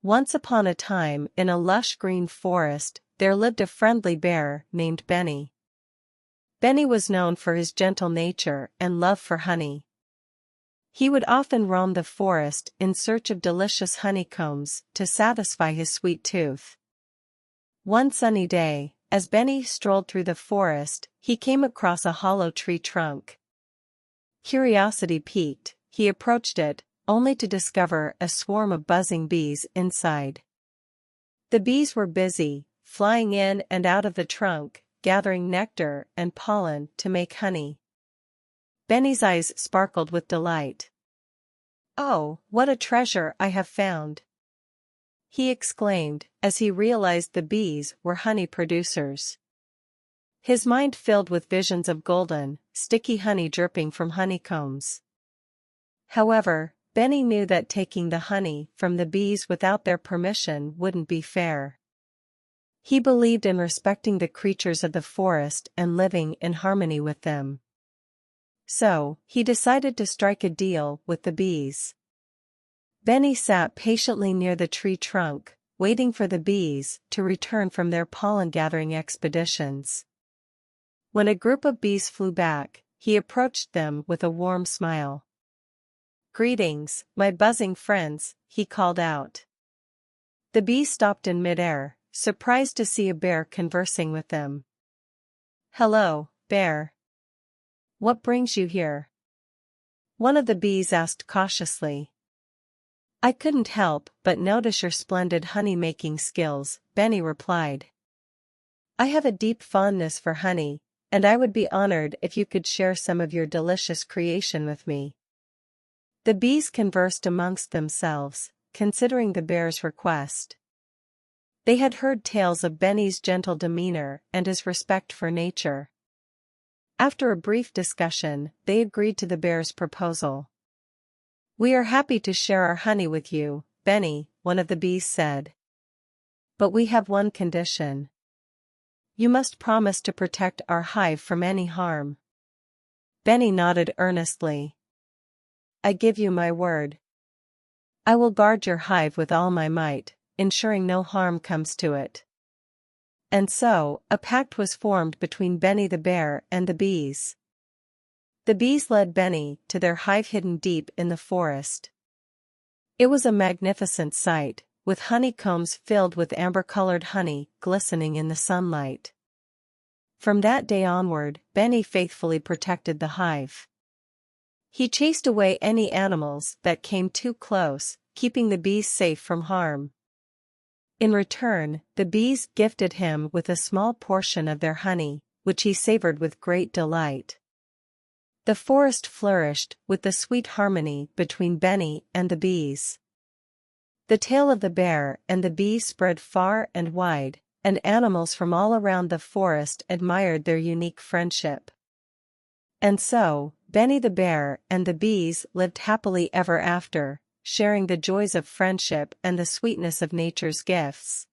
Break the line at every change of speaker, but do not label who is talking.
Once upon a time, in a lush green forest, there lived a friendly bear named Benny. Benny was known for his gentle nature and love for honey. He would often roam the forest in search of delicious honeycombs to satisfy his sweet tooth. One sunny day, as Benny strolled through the forest, he came across a hollow tree trunk. Curiosity piqued, he approached it, only to discover a swarm of buzzing bees inside. The bees were busy, flying in and out of the trunk, gathering nectar and pollen to make honey. Benny's eyes sparkled with delight. "Oh, what a treasure I have found!" he exclaimed, as he realized the bees were honey producers. His mind filled with visions of golden, sticky honey dripping from honeycombs. However, Benny knew that taking the honey from the bees without their permission wouldn't be fair. He believed in respecting the creatures of the forest and living in harmony with them. So, he decided to strike a deal with the bees. Benny sat patiently near the tree trunk, waiting for the bees to return from their pollen-gathering expeditions. When a group of bees flew back, he approached them with a warm smile. "Greetings, my buzzing friends," he called out. The bees stopped in midair, surprised to see a bear conversing with them. "Hello, bear. What brings you here?" one of the bees asked cautiously. "I couldn't help but notice your splendid honey-making skills," Benny replied. "I have a deep fondness for honey, and I would be honored if you could share some of your delicious creation with me." The bees conversed amongst themselves, considering the bear's request. They had heard tales of Benny's gentle demeanor and his respect for nature. After a brief discussion, they agreed to the bear's proposal. "We are happy to share our honey with you, Benny," one of the bees said. "But we have one condition. You must promise to protect our hive from any harm." Benny nodded earnestly. "I give you my word. I will guard your hive with all my might, ensuring no harm comes to it." And so, a pact was formed between Benny the bear and the bees. The bees led Benny to their hive hidden deep in the forest. It was a magnificent sight, with honeycombs filled with amber-colored honey glistening in the sunlight. From that day onward, Benny faithfully protected the hive. He chased away any animals that came too close, keeping the bees safe from harm. In return, the bees gifted him with a small portion of their honey, which he savored with great delight. The forest flourished with the sweet harmony between Benny and the bees. The tale of the bear and the bee spread far and wide, and animals from all around the forest admired their unique friendship. And so, Benny the bear and the bees lived happily ever after, sharing the joys of friendship and the sweetness of nature's gifts.